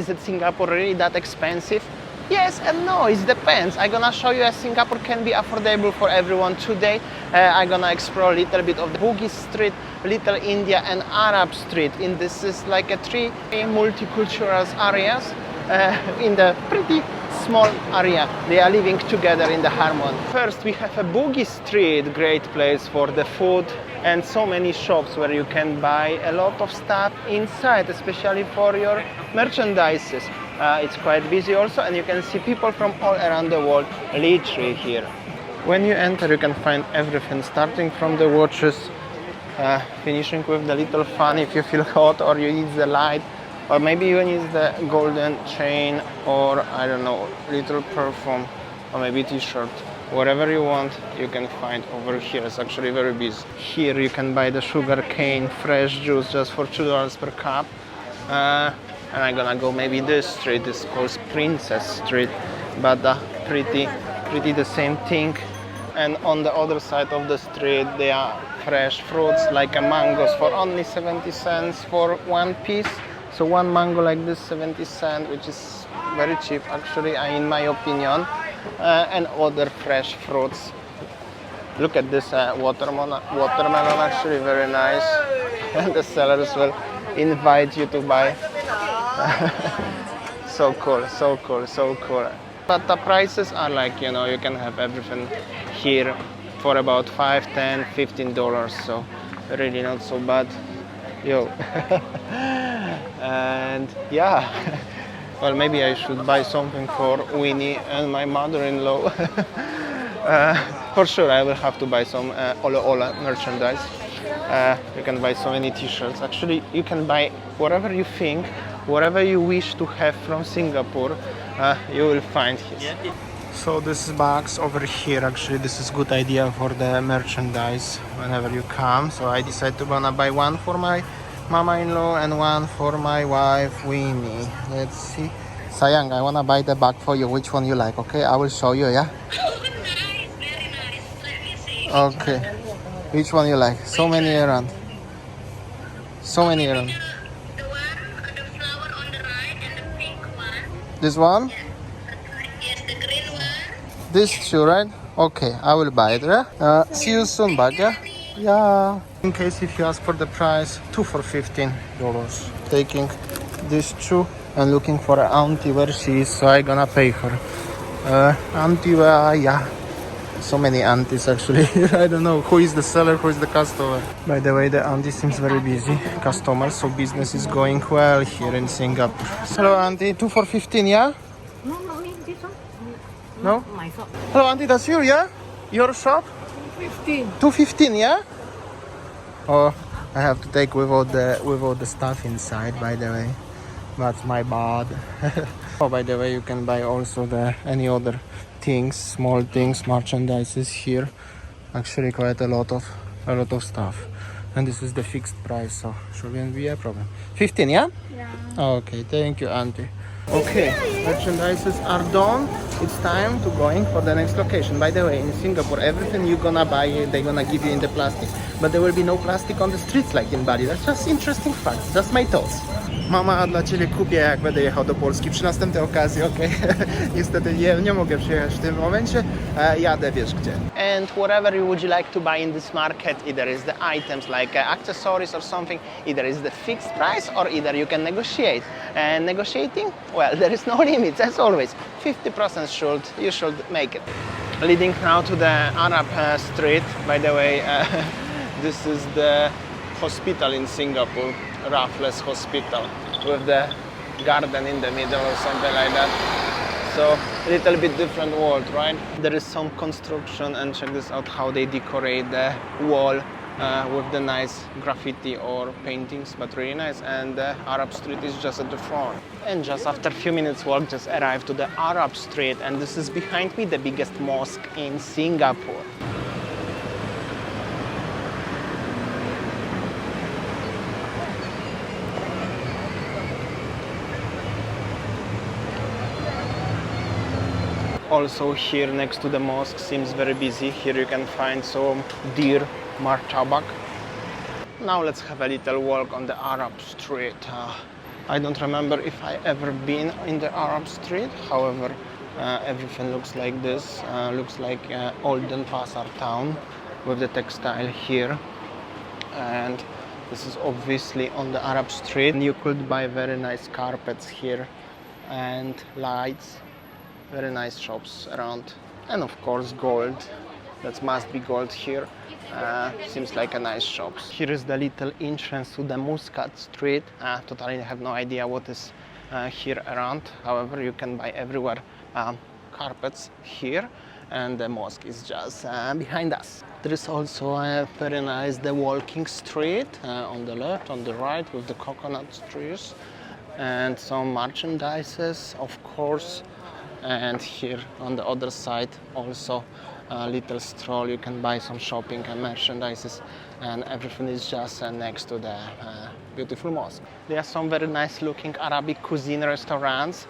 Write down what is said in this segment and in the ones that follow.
Is it Singapore really that expensive? Yes and no, it depends. I'm gonna show you as Singapore can be affordable for everyone today. I'm gonna explore a little bit of the Bugis street, Little India and Arab street. And this is like a three multicultural areas in the pretty small area. They are living together in the harmony. First we have a Bugis street, great place for the food and so many shops where you can buy a lot of stuff inside, especially for your merchandises. It's quite busy also, and you can see people from all around the world literally here. When you enter you can find everything, starting from the watches, finishing with the little fan if you feel hot or you need the light, or maybe you need the golden chain, or I don't know, little perfume, or maybe t-shirt. Whatever you want you can find over here. It's actually very busy. Here you can buy the sugar cane fresh juice just for $2 per cup. And I'm gonna go maybe this street. This is called Princess Street, but pretty the same thing. And on the other side of the street there are fresh fruits like mangoes for only 70 cents for one piece. So one mango like this 70 cents, which is very cheap actually in my opinion. And other fresh fruits. Look at this watermelon actually very nice. And the sellers will invite you to buy. So cool, so cool, so cool. But the prices are like, you know, you can have everything here for about $5, $10, $15, so really not so bad. Yo. And yeah, well, maybe I should buy something for Winnie and my mother-in-law. For sure I will have to buy some Ola merchandise. You can buy so many t-shirts. Actually you can buy whatever you think, whatever you wish to have from Singapore, you will find here. So this box over here, actually this is good idea for the merchandise whenever you come. So I decided to gonna buy one for my mama-in-law and one for my wife Winnie. Let's see. Sayang, I wanna buy the bag for you. Which one you like? Okay, I will show you. Yeah. Very nice. Let me see. Okay. Which one you like? So many around. So many around. The one, the flower on the right and the pink one. This one? Yes, the green one. This two, right? Okay, I will buy it. Yeah? See you soon, bag. Yeah. Yeah. In case if you ask for the price, two for $15. Taking these two and looking for an auntie where she is, so I gonna pay her. Auntie, yeah. So many aunties actually. I don't know who is the seller, who is the customer. By the way, the auntie seems very busy. Customers, so business is going well here in Singapore. Hello, auntie. 2 for 15, yeah? No, this one. No? My shop. Hello, auntie. That's you, yeah? Your shop? 15. 2.15, yeah? Oh, I have to take with all the stuff inside. By the way, that's my bad. Oh, by the way, you can buy also any other things, small things, merchandises here. Actually quite a lot of stuff, and this is the fixed price, so shouldn't be a problem. 15, yeah? Yeah. Okay, thank you, auntie. Okay, merchandises are done. It's time to going for the next location. By the way, in Singapore, everything you're gonna buy, they're gonna give you in the plastic, but there will be no plastic on the streets like in Bali. That's just interesting facts. That's my thoughts. Mama, dla Ciebie kupię, jak będę jechał do Polski przy następnej okazji, okej? Niestety nie mogę przyjechać w tym momencie, jadę wiesz gdzie. And whatever you would like to buy in this market, either is the items like accessories or something, either is the fixed price or either you can negotiate. And negotiating, well, there is no limits, as always. 50% you should make it. Leading now to the Arab street. By the way, this is the hospital in Singapore, Raffles Hospital, with the garden in the middle or something like that. So a little bit different world, right? There is some construction, and check this out how they decorate the wall with the nice graffiti or paintings, but really nice. And the Arab street is just at the front. And just after a few minutes walk, just arrived to the Arab street, and this is behind me the biggest mosque in Singapore. Also here next to the mosque seems very busy. Here you can find some deer martabak. Now let's have a little walk on the Arab street. I don't remember if I ever been in the Arab Street. However, everything looks like this. Looks like olden Pasar town with the textile here. And this is obviously on the Arab Street. You could buy very nice carpets here and lights. Very nice shops around. And of course gold. That must be gold here. Seems like a nice shop. Here is the little entrance to the Muscat Street. Totally have no idea what is here around. However, you can buy everywhere carpets here, and the mosque is just behind us. There is also a very nice the walking street on the left, on the right, with the coconut trees and some merchandises, of course. And here on the other side also a little stroll. You can buy some shopping and merchandises, and everything is just next to the beautiful mosque. There are some very nice looking Arabic cuisine restaurants.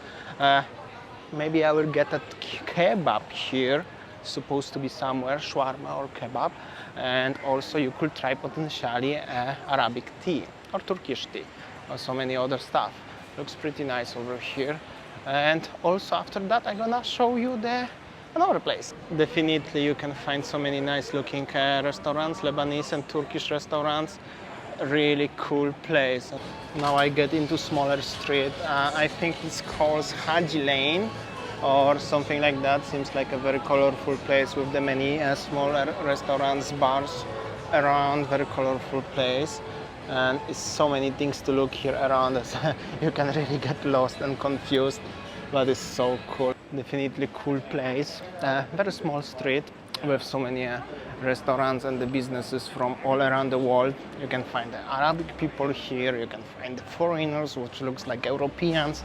Maybe I will get a kebab here, supposed to be somewhere, shawarma or kebab. And also you could try potentially Arabic tea or Turkish tea or so many other stuff. Looks pretty nice over here. And also after that I'm gonna show you another place. Definitely you can find so many nice looking restaurants, Lebanese and Turkish restaurants. Really cool place. Now I get into smaller street. I think it's called Haji Lane or something like that. Seems like a very colorful place with the many smaller restaurants, bars around. Very colorful place. And it's so many things to look here around us. You can really get lost and confused, but it's so cool. Definitely cool place. Very small street with so many restaurants and the businesses from all around the world. You can find the Arabic people here, you can find the foreigners, which looks like Europeans,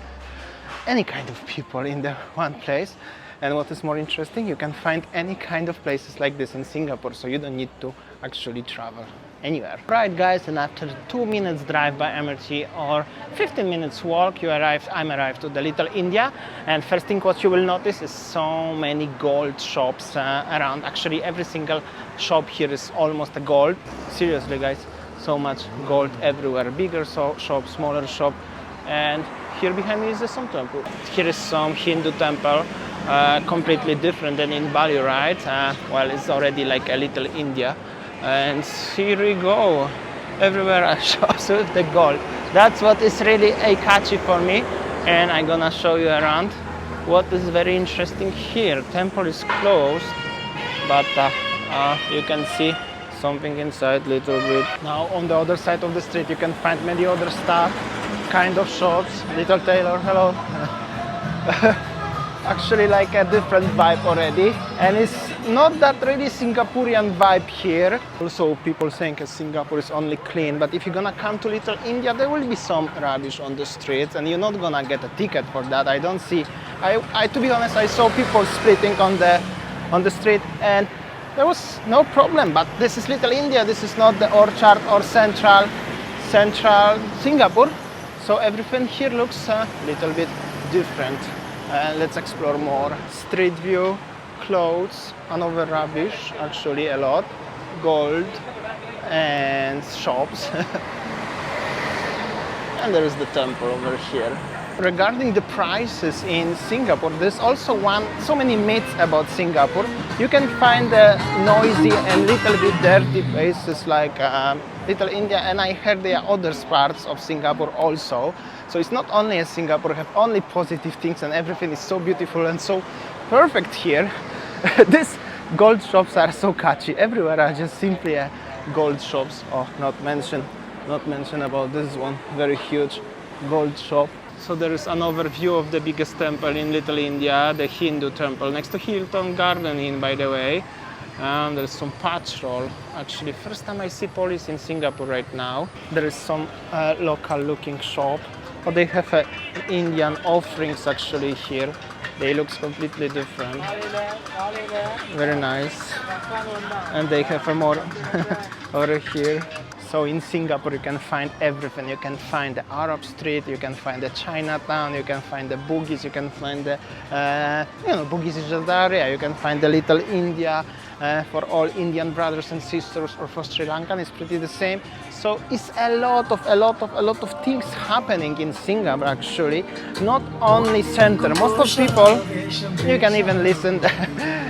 any kind of people in the one place. And what is more interesting, you can find any kind of places like this in Singapore, so you don't need to actually travel anywhere. Right guys, and after 2 minutes drive by MRT or 15 minutes walk, I'm arrived to the Little India. And first thing what you will notice is so many gold shops around. Actually every single shop here is almost a gold. Seriously guys, so much gold everywhere. Bigger shop, smaller shop. And here behind me is the Sun temple. Here is some Hindu temple, completely different than in Bali, right? Well, it's already like a Little India. And here we go, everywhere are shops with the gold. That's what is really catchy for me, and I'm gonna show you around. What is very interesting here, temple is closed, but you can see something inside little bit. Now on the other side of the street you can find many other stuff, kind of shops. Little tailor, hello. Actually like a different vibe already, and it's not that really Singaporean vibe here. Also people saying Singapore is only clean, but if you're gonna come to Little India there will be some rubbish on the streets and you're not gonna get a ticket for that. I don't see, I to be honest, I saw people splitting on the street and there was no problem. But this is Little India, this is not the Orchard or central Singapore, so everything here looks a little bit different. Let's explore more. Street view, clothes, another rubbish, actually a lot, gold and shops. And there is the temple over here. Regarding the prices in Singapore, there's also so many myths about Singapore. You can find noisy and little bit dirty places like Little India, and I heard there are other parts of Singapore also. So it's not only a Singapore, have only positive things, and everything is so beautiful and so perfect here. These gold shops are so catchy. Everywhere are just simply gold shops. Oh, not mention about this one, very huge gold shop. So there is another view of the biggest temple in Little India, the Hindu temple, next to Hilton Garden Inn, by the way. There's some patrol. Actually, first time I see police in Singapore right now. There is some local looking shop. Oh, they have Indian offerings actually here. They look completely different. Very nice. And they have a more over here. So in Singapore you can find everything. You can find the Arab Street, you can find the Chinatown, you can find the Bugis, you can find the, Bugis is just the area. You can find the Little India for all Indian brothers and sisters, or for Sri Lankan it's pretty the same. So it's a lot of things happening in Singapore actually. Not only center. Most of people, you can even listen to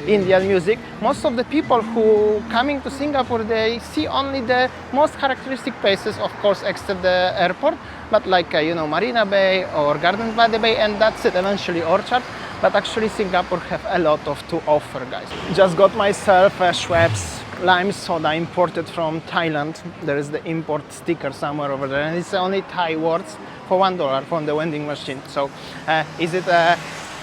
Indian music. Most of the people who coming to Singapore, they see only the most characteristic places, of course, except the airport. But like Marina Bay or Gardens by the Bay, and that's it. Eventually Orchard. But actually Singapore have a lot to offer, guys. Just got myself a Schweppes lime soda imported from Thailand. There is the import sticker somewhere over there, and it's only Thai words for $1 from the vending machine. So is it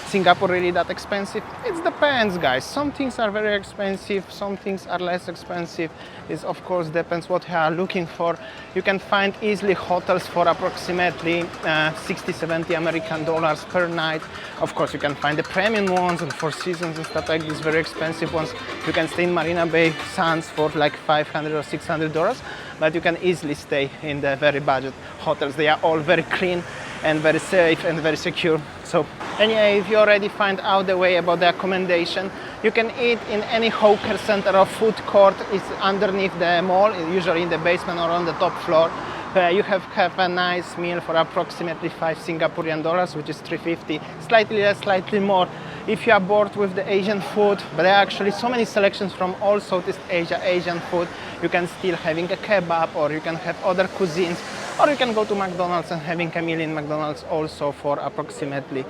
Singapore really that expensive? It depends, guys. Some things are very expensive, some things are less expensive. It of course depends what you are looking for. You can find easily hotels for approximately 60-70 American dollars per night. Of course you can find the premium ones and Four Seasons and stuff like this, very expensive ones. You can stay in Marina Bay Sands for like $500 or $600, but you can easily stay in the very budget hotels. They are all very clean and very safe and very secure. So anyway, if you already find out the way about the accommodation, you can eat in any hawker center or food court. It's underneath the mall, usually in the basement or on the top floor. You have a nice meal for approximately 5 Singaporean dollars, which is $3.50, slightly less, slightly more. If you are bored with the Asian food, but there are actually so many selections from all Southeast Asia, Asian food, you can still having a kebab, or you can have other cuisines, or you can go to McDonald's and having a meal in McDonald's also for approximately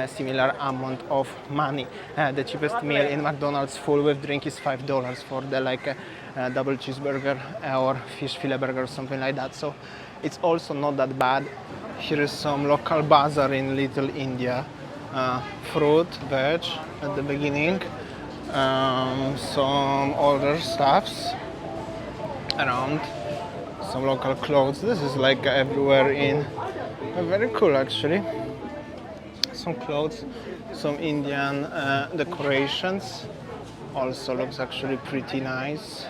similar amount of money. The cheapest meal in McDonald's full with drink is $5 for the double cheeseburger or fish fillet burger or something like that. So it's also not that bad. Here is some local bazaar in Little India. Fruit, veg at the beginning, some other stuffs around, some local clothes. This is like everywhere in, very cool actually. Some clothes, some Indian decorations, also looks actually pretty nice.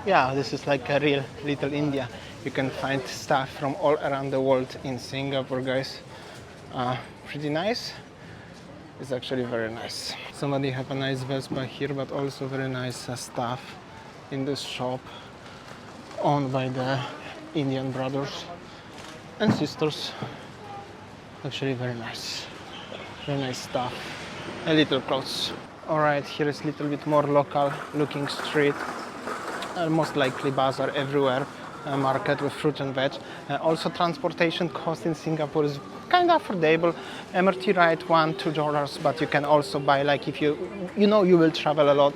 Yeah, this is like a real Little India. You can find stuff from all around the world in Singapore, guys. Pretty nice. It's actually very nice. Somebody have a nice Vespa here, but also very nice stuff in this shop owned by the Indian brothers and sisters. Actually very nice stuff. A little clothes. Alright, here is a little bit more local looking street. Most likely bazaar everywhere. Market with fruit and veg. Also transportation cost in Singapore is kind of affordable. MRT ride $1-2, but you can also buy, like if you will travel a lot,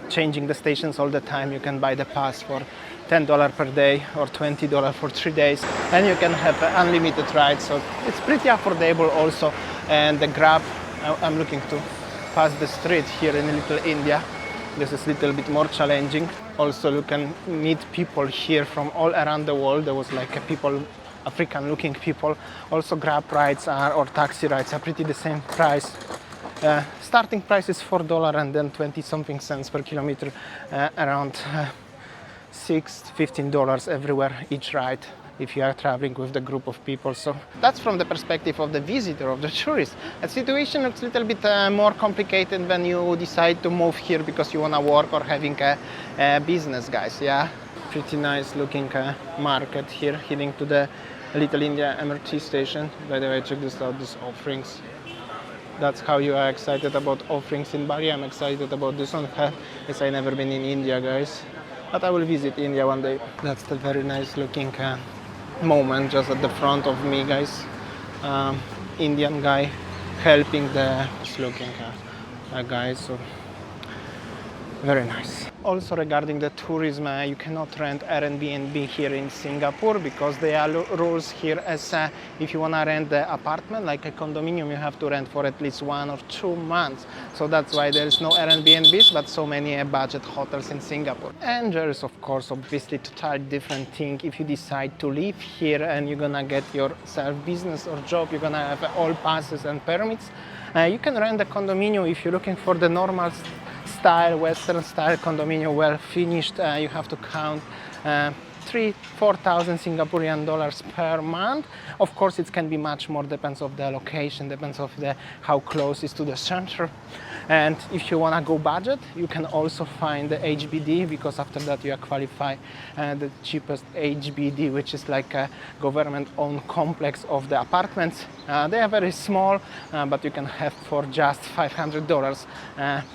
changing the stations all the time, you can buy the pass for $10 per day or $20 for 3 days, and you can have unlimited rides. So it's pretty affordable also. And the Grab, I'm looking to pass the street here in Little India. This is a little bit more challenging. Also, you can meet people here from all around the world. There was like African looking people. Also Grab rides or taxi rides are pretty the same price. Starting price is $4 and then 20 something cents per kilometer, around $6-15 everywhere each ride if you are traveling with the group of people. So that's from the perspective of the visitor, of the tourist. The situation looks a little bit more complicated when you decide to move here because you want to work or having a business, guys. Yeah, pretty nice looking market here, heading to the Little India MRT station. By the way, check this out, these offerings. That's how you are excited about offerings in Bali. I'm excited about this one, as I've never been in India, guys. But I will visit India one day. That's the very nice looking moment just at the front of me, guys. Indian guy helping the looking guy. So very nice. Also regarding the tourism, you cannot rent Airbnb here in Singapore because there are rules here as if you want to rent the apartment like a condominium, you have to rent for at least 1 or 2 months. So that's why there is no Airbnbs, but so many budget hotels in Singapore. And there is of course obviously totally different thing if you decide to live here and you're gonna get yourself business or job, you're gonna have all passes and permits. You can rent a condominium if you're looking for the normal style, Western style condominium, well finished. You have to count 3,000-4,000 Singaporean dollars per month. Of course, it can be much more, depends of the location, depends of the how close is to the center. And if you wanna go budget, you can also find the HBD, because after that you qualify the cheapest HBD, which is like a government-owned complex of the apartments. They are very small, but you can have for just $500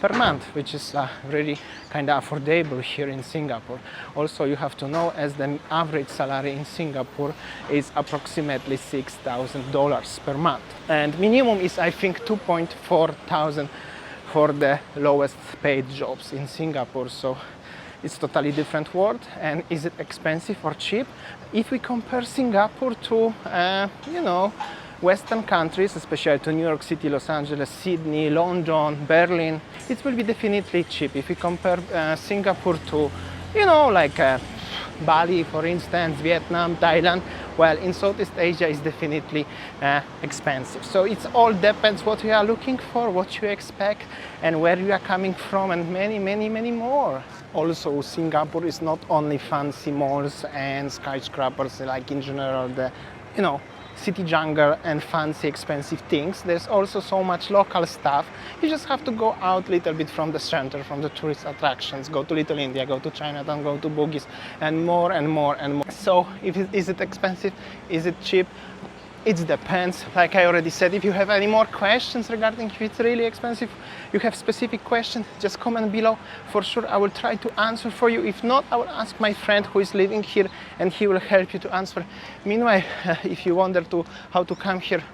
per month, which is really kind of affordable here in Singapore. Also, you have to know, as the average salary in Singapore is approximately $6,000 per month, and minimum is, I think, 2,400 for the lowest paid jobs in Singapore. So it's totally different world. And is it expensive or cheap? If we compare Singapore to Western countries, especially to New York City, Los Angeles, Sydney, London, Berlin, it will be definitely cheap. If we compare Singapore to, Bali, for instance, Vietnam, Thailand, well, in Southeast Asia is definitely expensive. So it all depends what you are looking for, what you expect, and where you are coming from, and many, many, many more. Also, Singapore is not only fancy malls and skyscrapers, like in general the, city jungle and fancy expensive things. There's also so much local stuff. You just have to go out a little bit from the center, from the tourist attractions, go to Little India, go to Chinatown, go to Bugis, and more and more and more. So is it expensive? Is it cheap? It depends. Like I already said, if you have any more questions regarding if it's really expensive, you have specific questions, just comment below. For sure, I will try to answer for you. If not, I will ask my friend who is living here, and he will help you to answer. Meanwhile, if you wonder how to come here,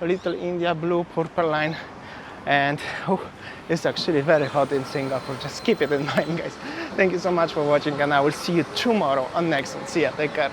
Little India, blue, purple line, and it's actually very hot in Singapore. Just keep it in mind, guys. Thank you so much for watching, and I will see you tomorrow on next one. See ya, take care.